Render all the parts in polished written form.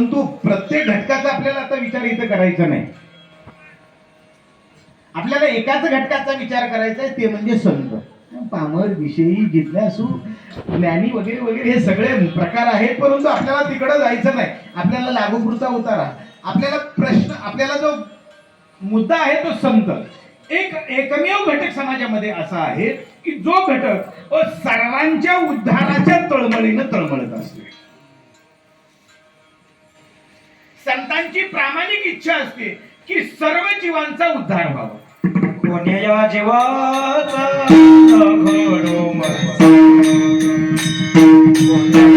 परंतु प्रत्येक घटकाचा आपल्याला आता विचार इथं करायचा नाही. आपल्याला एकाच घटकाचा विचार करायचा आहे, ते म्हणजे संत. पामर विषयी जिज्ञासू ज्ञानी वगैरे वगैरे हे सगळे प्रकार आहेत, परंतु आपल्याला तिकडं जायचं नाही. आपल्याला लागूपुरता उतारा. आपल्याला प्रश्न, आपल्याला जो मुद्दा आहे तो संत. एकमेव घटक समाजामध्ये असा आहे की जो घटक सर्वांच्या उद्धाराच्या तळमळीनं तळमळत असतो. संतांची प्रामाणिक इच्छा असते की सर्व जीवांचा उद्धार व्हावा. कोण्या जीवाचा घडो कोण्या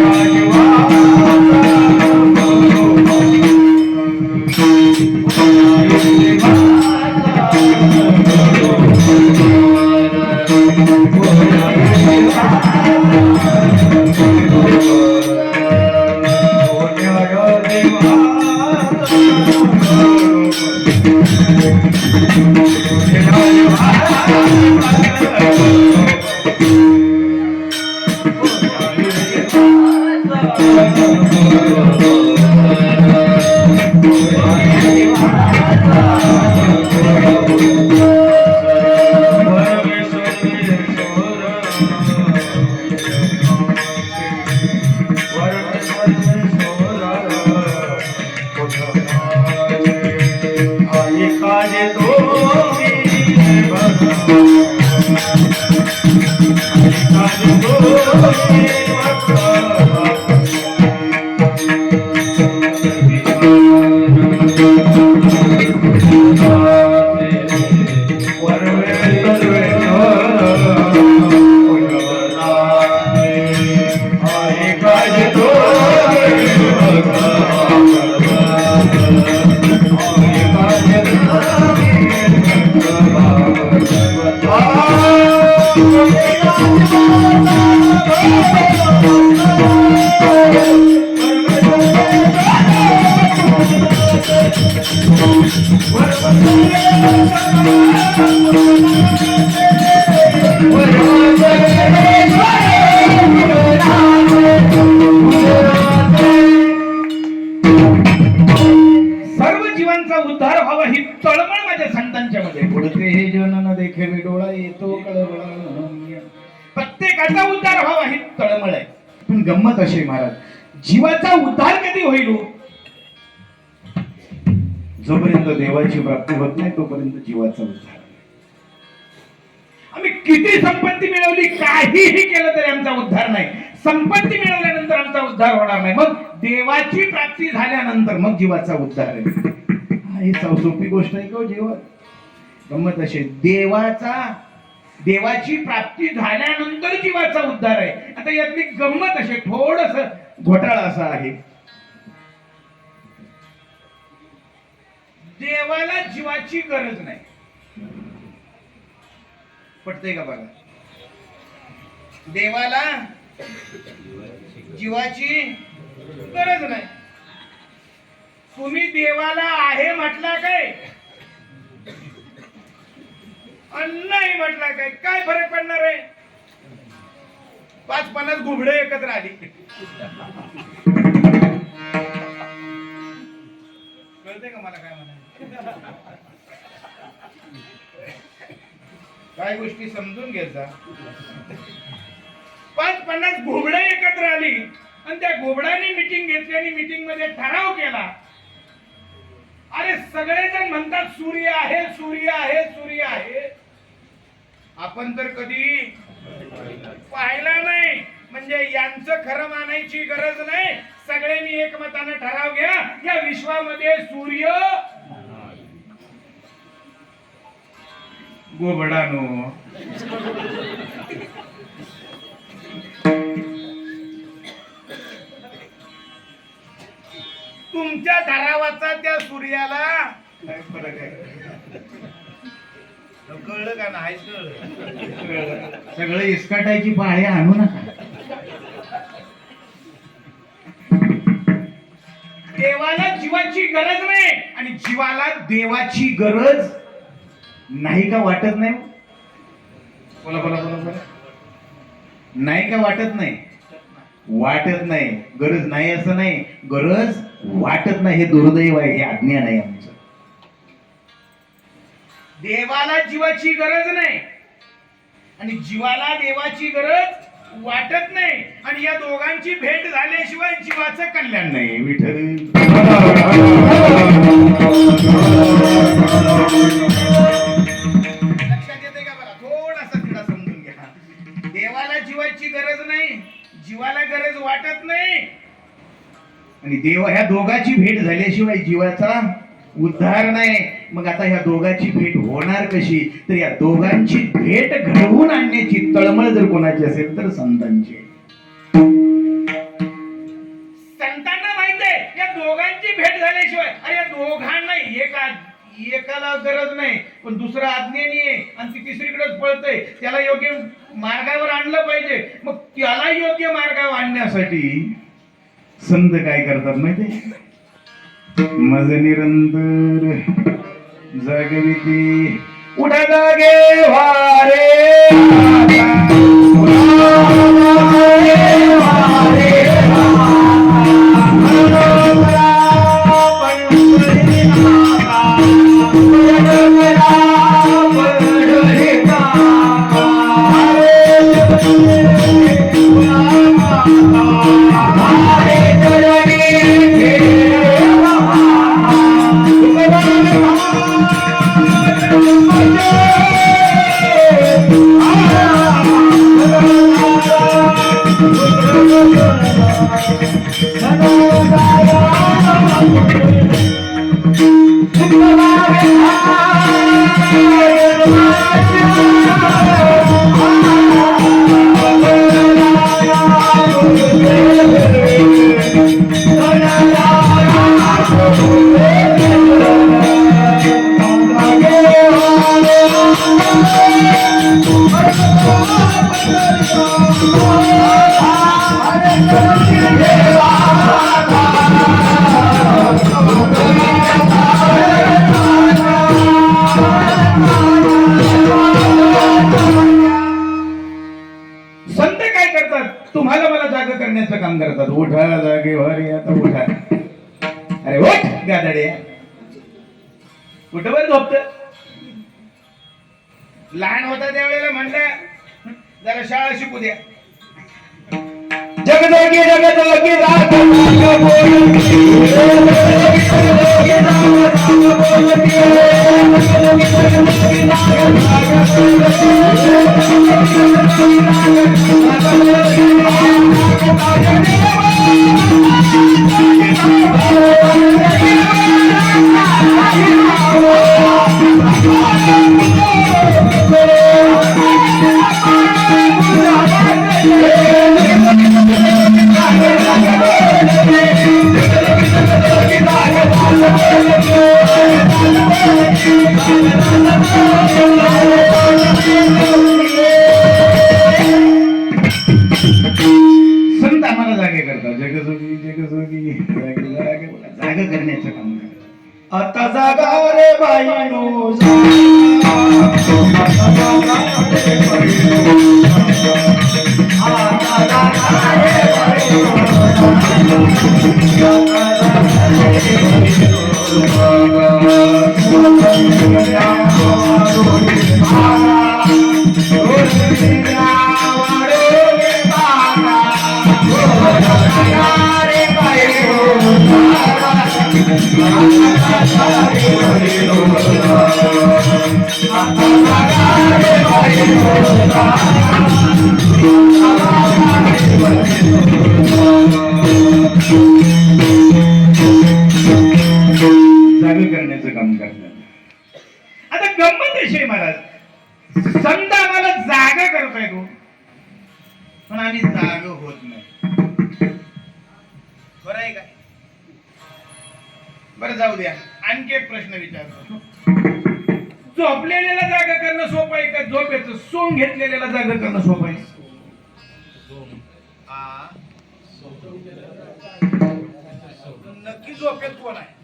जीवाचा उद्धार व्हावा ही तळमळ माझ्या संतांच्या मध्ये. पुढचे हे जन न देखे मी डोळा येतो कळवळ. प्रत्येकाचा उद्धार व्हावा ही तळमळ आहे. पण गंमत अशी महाराज, जीवाचा उद्धार कधी होईल? जोपर्यंत देवाची प्राप्ती होत नाही तोपर्यंत जीवाचा उद्धार. आम्ही किती संपत्ती मिळवली, काहीही केलं तरी आमचा उद्धार नाही. संपत्ती मिळवल्यानंतर आमचा उद्धार होणार नाही. मग देवाची प्राप्ती झाल्यानंतर मग जीवाचा उद्धार आहे. ही सोपी गोष्ट आहे का जीवन? गंमत अशी, देवाची प्राप्ती झाल्यानंतर जीवाचा उद्धार आहे. आता यातली गंमत अशी, थोडस घोटाळा असा आहे. देवाला जीवाची गरज नाही. पटतंय का बघा? देवाला जीवाची गरज नाही. तुम्ही देवाला आहे म्हटला काय नाही म्हटला काय, काय फरक पडणार आहे? 5-50 घुबडे एकत्र आली, कळते का मला काय म्हणायचं? काय गोष्टी समजून घ्यायचा. 5-50 घुबडे एकत्र आली आणि त्या घुबडांनी मीटिंग घेतली आणि मीटिंग मध्ये ठराव केला. अरे सगळेजण म्हणतात सूर्य आहे, सूर्य आहे, सूर्य आहे. आपण तर कधी पाहिला नाही. म्हणजे यांचं खरं मानायची गरज नाही. सगळ्यांनी एकमताने ठराव घ्या, या विश्वामध्ये सूर्य घुबडानो. तुमच्या ठरावाचा त्या सूर्याला काय फरक आहे? कळलं का नाही? सगळं इसकाटायची पाळी आणू नका. देवाला जीवाची गरज नाही आणि जीवाला देवाची गरज नाही का वाटत नाही? बोला बोला बोला बोला. नाही का वाटत नाही? वाटत नाही. गरज नाही असं नाही, गरज वाटत नाही. हे दुर्दैव आहे, हे अज्ञान आहे आमचं. देवाला जीवाची गरज नाही आणि जीवाला देवाची गरज वाटत नाही, आणि या दोघांची भेट झाल्याशिवाय जीवाचं कल्याण नाही. विठ्ठल लक्षात येते का? बघा थोडासा तिला समजून घ्या. देवाला जीवाची गरज नाही, जीवाला गरज वाटत नाही, आणि देव ह्या दोघांची भेट झाल्याशिवाय जीवाचा उद्धार नाही. मग आता ह्या दोघांची भेट होणार कशी? तर या दोघांची भेट घडवून आणण्याची तळमळ जर कोणाची असेल तर संतांची. संतांना माहित आहे या दोघांची भेट झाल्याशिवाय, अरे या दोघांना एकाला गरज नाही, पण दुसरा अज्ञानी आहे आणि ती तिसरीकडेच पळतय, त्याला योग्य मार्गावर आणलं पाहिजे. मग त्याला योग्य मार्गावर आणण्यासाठी संत काय करतात माहितीये? मज निरंतर जगविती उठा जागे वारे तुम्हाला मला जाग करण्याचं काम करतात. उठा जागेवर, आता उठा. अरे उठ गादडे, कुठं वर झोपत? लहान होता त्यावेळेला म्हणलं जरा शाळा शिकू द्या. जगदोगी जगदोगी राग संत आम्हाला जागे करतात. जगजोगी जगजोगी जाग करण्याचं काम करतात. आता जागा रे बाईनो जाग करण्याचं काम करतात. आता गंमत विषय महाराज, संत आम्हाला जाग करतोय तो, पण आम्ही जाग होत नाही. बरं आहे का? बरं जाऊ द्या, आणखी एक प्रश्न विचारतो. झोपलेल्याला जागा करणं सोपं आहे का झोपेचं सोंग घेतलेल्याला जागा करणं सोपं आहे? नक्की झोपेत कोण आहे?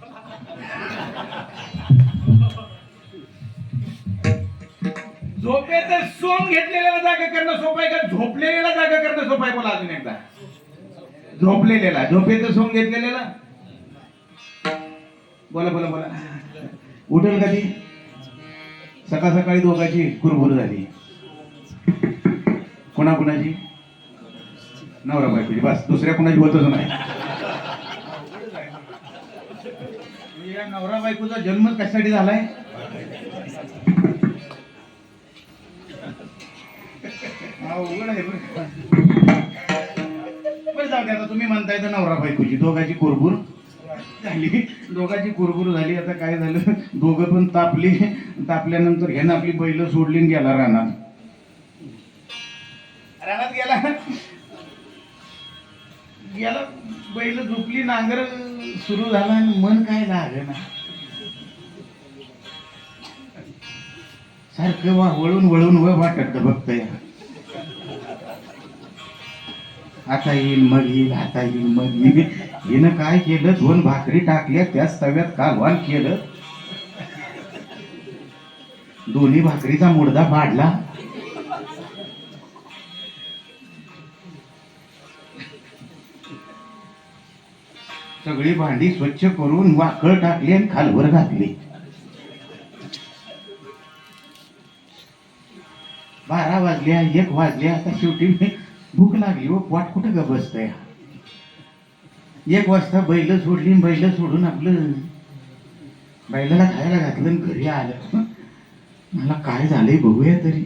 झोपेचं सोंग घेतलेल्याला जागा करणं सोपं आहे का झोपलेल्याला जागा करणं सोपं आहे? बोला अजून एकदा. झोपलेला झोपेचं सोंग घेतलेला. बोला बोला बोला. उठेल का ती? सकाळ सकाळी दोघांची कुरबुर झाली. कोणाची? नवरा बायकोची. बस दुसऱ्या कोणाची होतच नाही. या नवरा बायकोचा जन्म कशासाठी झालाय? अवघड आहे बरं. जाऊ दे, आता तुम्ही म्हणताय तर नवरा बायकोची दोघांची कुरबुर झाली. दोघांची कुरबुर झाली. आता काय झालं, दोघं पण तापली. तापल्यानंतर ह्यानं आपली बैल सोडली आणि गेला रानात. रानात गेला गेला बैल झोपली, नांगर सुरू झाला आणि मन काय लागेना. सारखं वळून वळून वाटत बघतोय. आता येईल मग येईल, आता येईल मग येईल. हिनं काय केलं, 2 भाकरी टाकल्या, त्याच तव्यात कालवान केलं. दोन्ही भाकरीचा मुडदा पाडला. सगळी भांडी स्वच्छ करून वाकळ टाकली आणि खालवर घातली. 12 वाजल्या, 1 वाजल्या. आता शेवटी भूक लागली व पोट कुठं ग बसतंय. 1 वाजता बैल सोडली. बैल सोडून आपलं बैलाला खायला घातलं आणि घरी आलं. मला काय झालंय बघूया तरी.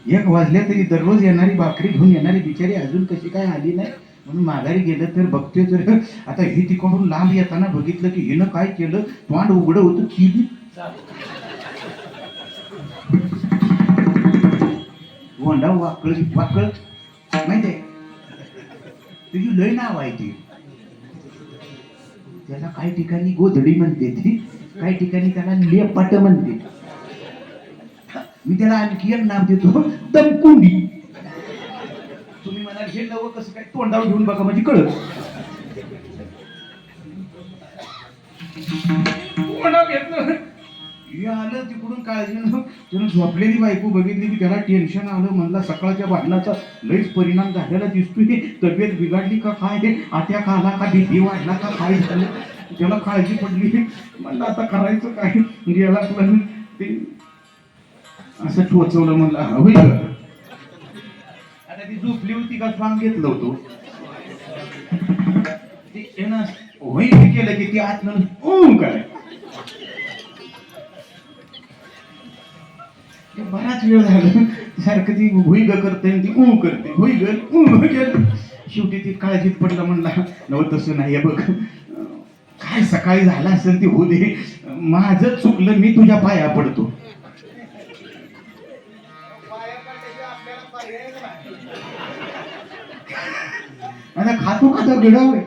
1 वाजल्या तरी दररोज येणारी भाकरी घेऊन येणारी बिचारी अजून कशी काय आली नाही. म्हणून माघारी गेलं तर बघतोय तर आता ही तिकडून लांब येताना बघितलं की हिनं काय केलं, तोंड उघडं होतं ती बी गोंडा वाकळ वाकळ माहितीये तुझी लय नाव आहे ती. त्याला काही ठिकाणी गोधडी म्हणते ती, काही ठिकाणी त्याला लेपाट म्हणते. मी त्याला आणखी एक नाव देतो, दमकुंडी. तुम्ही म्हणाल हे नवं कसं काय, तोंडावर घेऊन बघा म्हणजे कळत. तोंडावर घेतलं हे आलं तिकडून काळजीनं. त्यानं झोपलेली बायको बघितली की त्याला टेन्शन आलं. म्हणला सकाळच्या भांडणाचा लईच परिणाम झालेला दिसतोय. तब्येत बिघडली का काय, आत्या खाला का, भीती वाढला का, काय झालं. त्याला काळजी पडली. म्हणलं आता करायचं काय. गेला आपलं ते असं टोचवलं. म्हणलं होईल आता ती झोपली होती का स्वांग घेतलं होतं ते ना. होईल केलं की ती आतनं काय बराच वेळ झाला. सारखं ती भुई ग करते ती करते, भुई ग शेवटी ती काळजीत पडला. म्हणला नव तसं नाही बघ, काय सकाळी झालं असेल ते होऊ दे. माझं चुकलं, मी तुझ्या पाया पडतो. आता खातो खातो गिडावं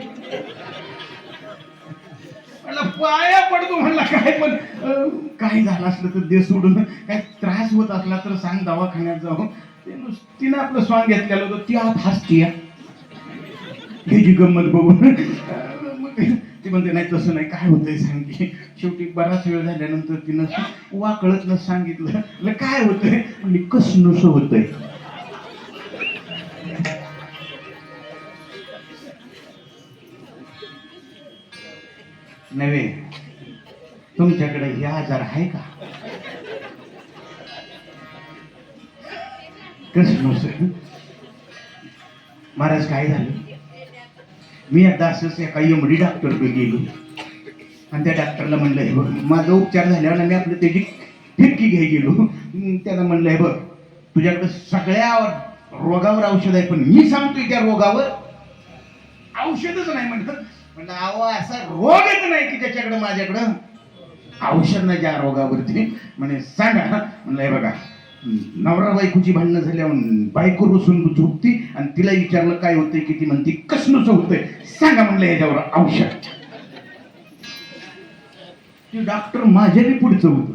पाया पडतो. म्हणला काय पण काही झालं असलं तर दे सोडून, काय त्रास होत असला तर सांग दवाखान्यात जाऊ. तिनं आपलं स्वांग घेतलेलं होतं. ती आत हसती त्याची गंमत बघून. ती म्हणते नाही तसं नाही, काय होतंय सांग की. शेवटी बराच वेळ झाल्यानंतर तिनं वाकळतनं सांगितलं काय होतंय. म्हणजे कसनुस होतंय. नव्हे तुमच्याकडे हे आजार आहे का? कसनुस. महाराज काय झालं, मी आता असंच एका एमडी डॉक्टरकडे गेलो आणि त्या डॉक्टरला म्हणलं हे बघ, माझा उपचार झाल्यावर मी आपलं त्याची फिरकी घ्याय गेलो. त्याला म्हणलं हे बघ, तुझ्याकडे सगळ्या रोगावर औषध आहे, पण मी सांगतोय त्या रोगावर औषधच नाही. म्हणलं अहो असा रोगच नाही की ज्याच्याकडे माझ्याकडं औषध नाही ज्या रोगावरती. म्हणे सांगा. म्हणलं हे बघा, नवरा बायकोची भांडणं झाल्यावर बायको रुसून झोपती आणि तिला विचारलं काय होतंय की ती म्हणती कसनुच होतंय, सांगा म्हणलं याच्यावर औषध. ती डॉक्टर माझ्या बी पुढचं होतं.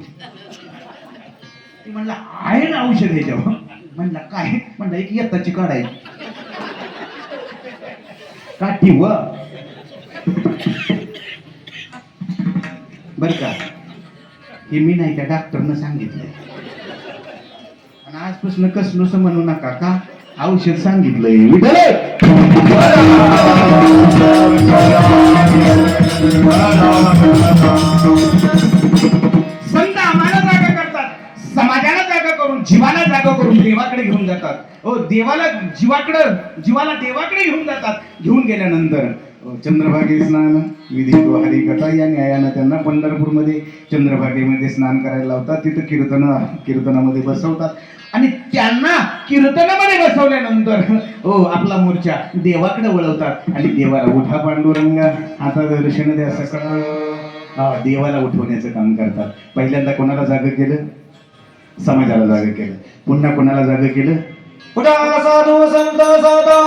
ती म्हणलं आहे ना औषध याच्यावर. म्हणलं काय. म्हणलं एक येताची काढायची काठी व बर का. हे मी नाही, त्या डॉक्टरनं सांगितलंय. आणि आजपासून कसनुस म्हणू नका का, औषध सांगितलंय. संत आम्हाला जागा करतात, समाजाला जागा करून, जीवाला जागा करून देवाकडे घेऊन जातात. हो, जीवाला देवाकडे घेऊन जातात. घेऊन गेल्यानंतर चंद्रभागे स्नान विधी हरिकथा या न्यायानं त्यांना पंढरपूरमध्ये चंद्रभागेमध्ये स्नान करायला लावतात. तिथं कीर्तनामध्ये बसवतात आणि त्यांना कीर्तनामध्ये बसवल्यानंतर हो आपला मोर्चा देवाकडे वळवतात आणि देवाला उठा पांडुरंगा आता दर्शन द्या सकाळ. देवाला उठवण्याचं काम करतात. पहिल्यांदा कोणाला जाग केलं? समाजाला जाग केलं. पुन्हा कोणाला जाग केलं? उठा साधू संत सदा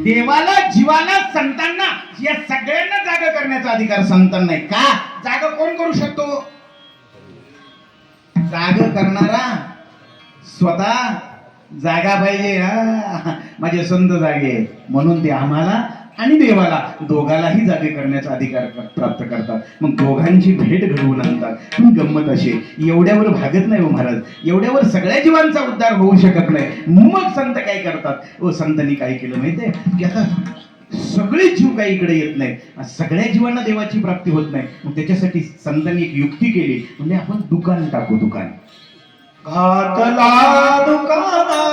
देवाला, जीवाला, संतांना या सगळ्यांना जागा करण्याचा अधिकार संतांना नाही का? जागा कोण करू शकतो? जागा करणारा स्वतः जागा पाहिजे. माझे संत जागे आहेत म्हणून ते आम्हाला आणि देवाला दोघालाही जागे करण्याचा अधिकार प्राप्त करतात. मग दोघांची भेट घडवून आणतात. पण गंमत अशी, एवढ्यावर भागत नाही हो महाराज, एवढ्यावर सगळ्या जीवांचा उद्धार होऊ शकत नाही. मग संत काय करतात? संतांनी काय केलं माहितीये की आता सगळे जीव काही इकडे येत नाहीत, सगळ्या जीवांना देवाची प्राप्ती होत नाही. मग त्याच्यासाठी संतांनी एक युक्ती केली. म्हणजे आपण दुकान टाकू. दुकान घातला दुकाना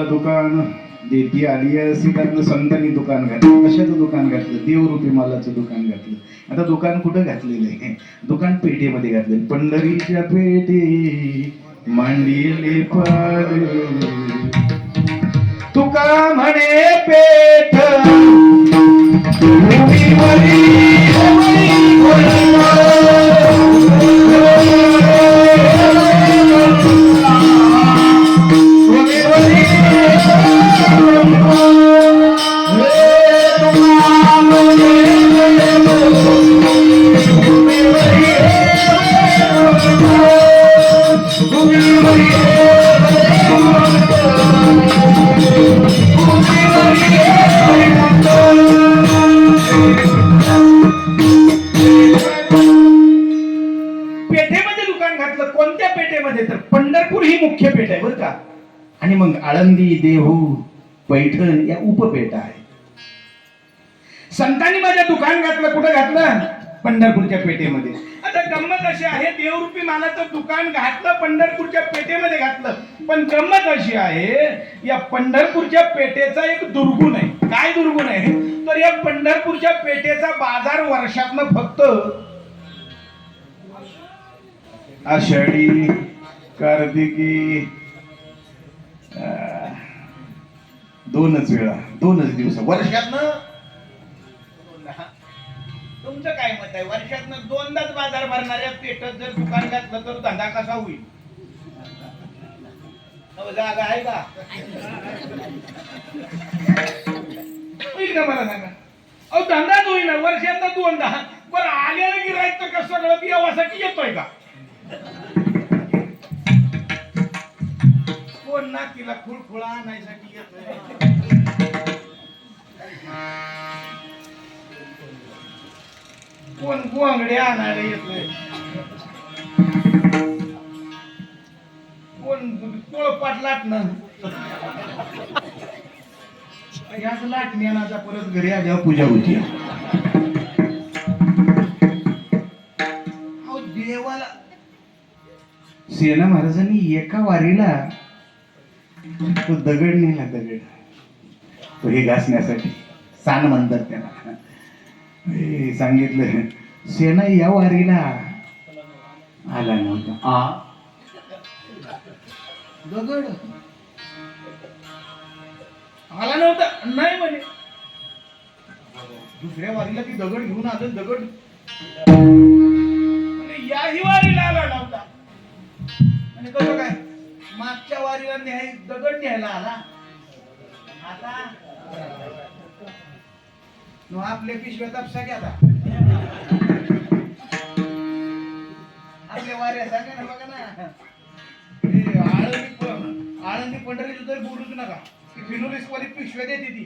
दुकान देती आली अशी कारण संतांनी दुकान घातलं. कशाचं दुकान घातलं? देवरूपी मालाचं दुकान घातलं. आता दुकान कुठं घातलेलं आहे? दुकान पेठेमध्ये घातलेलं. पंढरीच्या पेठी मांडीले पार तुका म्हणे पेठ पेठेमध्ये दुकान घातलं. कोणत्या पेठेमध्ये? तर पंढरपूर ही मुख्य पेठ आहे बरं का. आणि मग आळंदी, देहू, पैठण या उपपेठा आहे. संतांनी माझ्या दुकान घातलं. कुठं घातलं? पंढरपूरच्या पेठेमध्ये. आता गंमत अशी आहे, देवरूपी मालाचं दुकान घातलं, पंढरपूरच्या पेठेमध्ये घातलं. पण गंमत अशी आहे, या पंढरपूरच्या पेठेचा एक दुर्गुण आहे. काय दुर्गुण आहे? तर या पंढरपूरच्या पेठेचा बाजार वर्षातनं फक्त आषाढी, कार्तिकी, दोनच वेळा, दोनच दिवस वर्षातनं. तुमचं काय मत आहे? वर्षातनं दोनदाच बाजार भरणाऱ्या पेठत जर दुकान घातलं तर धंदा कसा होईल? जागा आहे का? होईल का मला सांगा? अहो धंदाच होईना. वर्षातनं दोनदा. बरं आलेलं गिराईक तर कसं सगळं देवासाठी येतोय का? कोण ना तिला खुळखुळा आणायसाठी येतोय. कोण गोंगड्या आणायला येतोय. कोण पोळपाट लाटणं. याच लाटण्याचा परत घरी आल्यावर पूजा होती. देवाला सेना महाराजांनी एका वारीला तो दगड नेला, दगड तो हे घासण्यासाठी, सान म्हणतात त्याला. हे सांगितलं सेना या वारीला आला नव्हता. दगड आला नव्हता नाही म्हणे. दुसऱ्या वारीला ती दगड घेऊन आलं, दगड याही वारीला आला नव्हता. आणि कसं काय मागच्या वारीला दगड न्यायला आला. आता आपल्या पिशव्यात आपसा घ्या, आपल्या वाऱ्या सांगा ना. बघा ना, आळंदी पंढरी तर बोलूच नका, ती फिनोलिस वाली पिशव्या देते ती.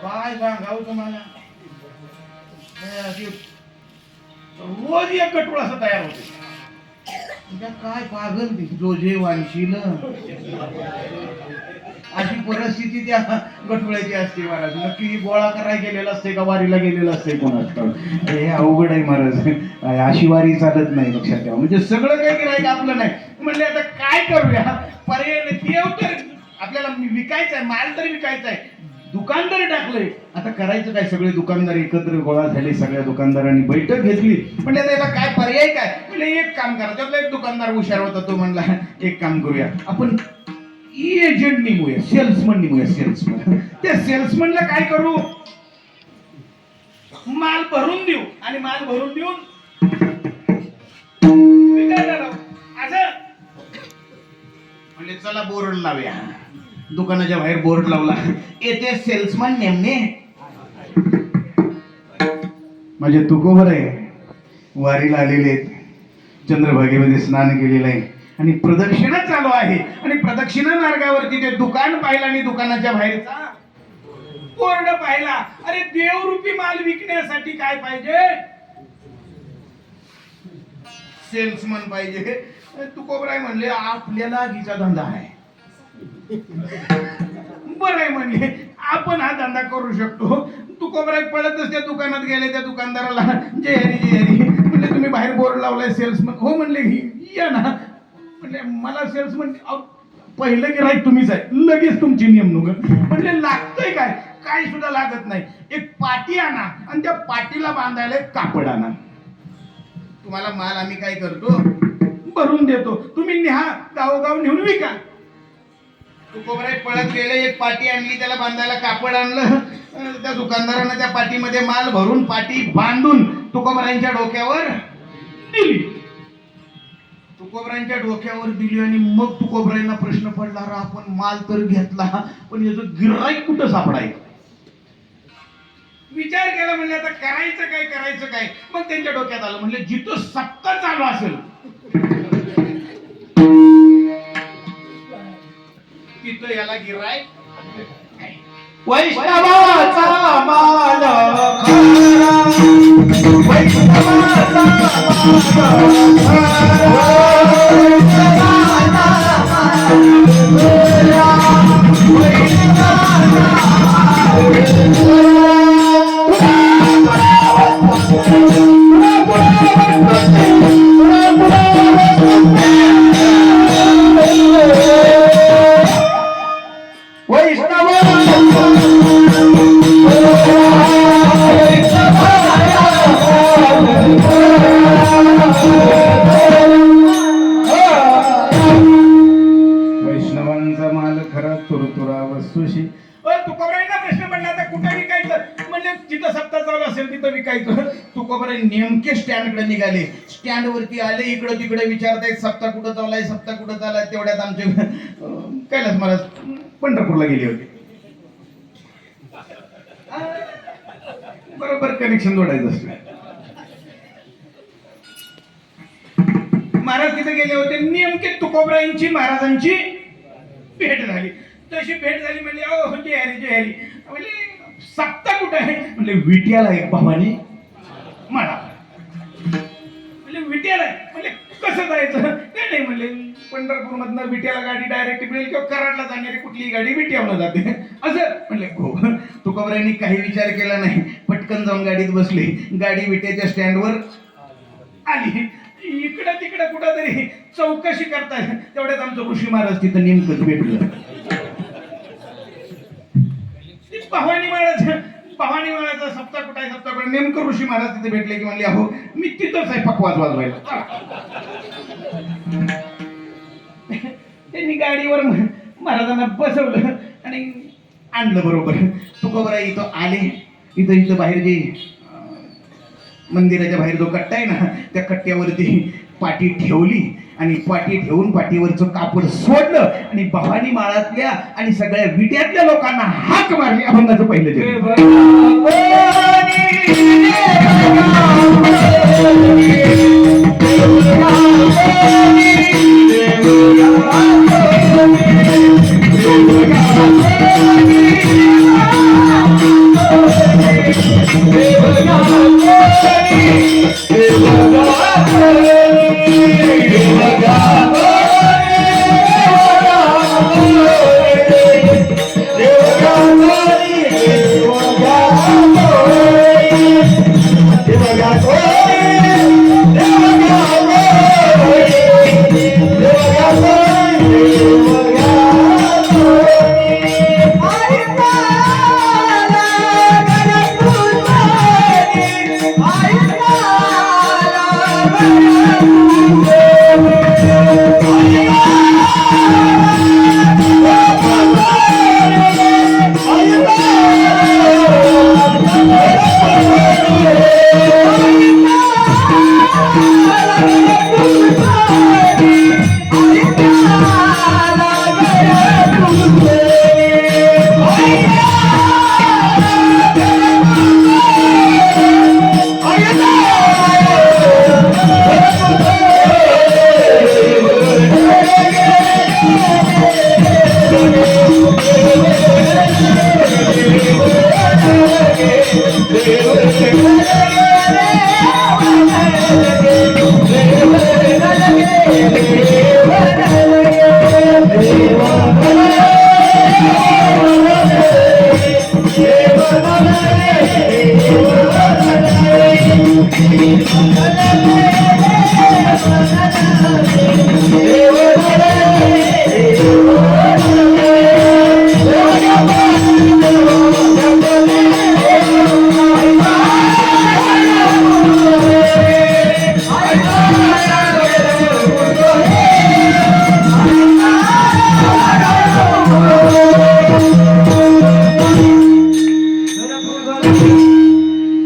काय सांगावं तुम्हाला, रोज एक गटूळ असं तयार होते. काय पागल ती जोजे वांशील अशी परिस्थिती त्या गटुळ्याची असते. महाराज नक्की गोळा करायला गेलेला असते का वारीला गेलेला असते कोणाच. हे अवघड आहे महाराज, अशी वारी चालत नाही, लक्षात ठेवा. म्हणजे सगळं काही गिरायक आपलं नाही. म्हणले आता काय करूया, पर्याय देव तर आपल्याला विकायचं आहे, माल तरी विकायचा आहे, दुकानदार टाकलंय. आता करायचं काय, सगळे दुकानदार एकत्र गोळा झाले, सगळ्या दुकानदारांनी बैठक घेतली. म्हणजे त्याला काय पर्याय काय, म्हणजे एक काम करा. त्यातला एक दुकानदार हुशार होता, तो म्हणला एक काम करूया आपण, एजंट नेमूया, सेल्समन नेमूया, सेल्समन. त्या सेल्समनला काय करू, माल भरून देऊ आणि माल भरून देऊन विकायला लावू. असं म्हणजे चला बोर्ड लावूया. दुकानाच्या बाहेर बोर्ड लावला, येथे सेल्समन नेमणे. म्हणजे तुकोबर आहे, वारीला आलेले आहेत, चंद्रभागेमध्ये स्नान केलेलं आहे आणि प्रदक्षिणा चालू आहे. आणि प्रदक्षिणा मार्गावरती ते दुकान पाहिलं आणि दुकानाच्या बाहेरचा बोर्ड पाहिला. अरे देवरूपी माल विकण्यासाठी काय पाहिजे, सेल्समन पाहिजे. तुकोबराय म्हणले आपल्याला आगीचा धंदा आहे, बरं आहे म्हणले आपण हा धंदा करू शकतो. तुकोबराय पळतच त्या दुकानात गेले, त्या दुकानदाराला जय हरी जय हरी म्हणले, तुम्ही बाहेर बोर्ड लावलाय सेल्समन. हो म्हणले या ना. म्हणले मला सेल्समन, पहिलं गिराईक तुम्हीच आहे, लगेच तुमची नेमणूक. म्हणले लागतंय काय, काय सुद्धा लागत नाही, एक पाटी आणा आणि त्या पाटीला बांधायला एक कापड आणा. तुम्हाला माल आम्ही काय करतो, भरून देतो, तुम्ही न्या गावोगाव नेऊन विका. तुकोबराय पळत गेले, एक पाटी आणली, त्याला बांधायला कापड आणलं. त्या दुकानदारानं त्या पाटीमध्ये माल भरून पाटी बांधून तुकोबरायांच्या डोक्यावर दिली. तुकोबरायांच्या डोक्यावर दिली आणि मग तुकोबरायांना प्रश्न पडला, आपण माल तर घेतला पण याचं गिऱ्हाईक कुठं सापडायचं. विचार केला, म्हणले आता करायचं काय, करायचं काय. मग त्यांच्या डोक्यात आलं, म्हणले जिथं सत्ता चालू असेल तिथं याला गिऱ्हाईक. वैष्णवाचा माल खरा, वैष्णवाचा वैष्णवांचा माल खरा, तुरतुरा वस्तूशी. तुकोबरायांना प्रश्न पडला, आता कुठे विकायचं. म्हणजे जिथं सत्ता चालू असेल तिथं विकायचं. तुकोबराय नेमके स्टँडकडे निघाले, स्टँड वरती आले, इकडं तिकडे विचारतायत सप्ताह कुठं चाललाय, सप्ताह कुठं चाललाय. तेवढ्यात आमचे कैलास महाराज पंढरपूरला गेले होते. बरोबर कनेक्शन जोडायचं असतं. महाराज तिथे गेले होते, नेमके तुकोबरायांची महाराजांची भेट झाली. तशी भेट झाली, म्हणले अहो जय हरी जय हरी. म्हणजे सत्ता कुठं आहे, म्हणजे विट्याला एक भावानी म्हणा. म्हणजे विट्याला आहे, म्हणजे कसं जायचं, काय नाही म्हणले पंढरपूर मधनं विट्याला गाडी डायरेक्ट मिळेल किंवा कराडला जाणारी कुठलीही गाडी विट्यावनं जाते असं म्हणले. हो तुकोबरायांनी काही विचार केला नाही, पण पटकन जाऊन गाडीत बसले. गाडी विटेच्या स्टँडवर आली. इकडं तिकडं कुठं तरी चौकशी करताय तेवढ्यात आमचं ऋषी महाराज तिथं नेमकंच भेटलं. भवानी माळाचा सप्ताह कुठं आहे, सप्ताह कुठं, नेमकं ऋषी महाराज तिथे भेटले की म्हणले अहो मी तिथंच आहे पकवाज वाजवायला. त्यांनी गाडीवर महाराजांना बसवलं आणि आणलं बरोबर. तुकोबरा इथं आले. इथं बाहेर जे मंदिराच्या बाहेर जो कट्टा आहे ना त्या कट्ट्यावरती पाटी ठेवली आणि पाटी ठेवून पाठीवरचं कापड सोडलं आणि भवानी माळातल्या आणि सगळ्या विट्यातल्या लोकांना हाक मारली. अभंगाचं पहिलं Thank you.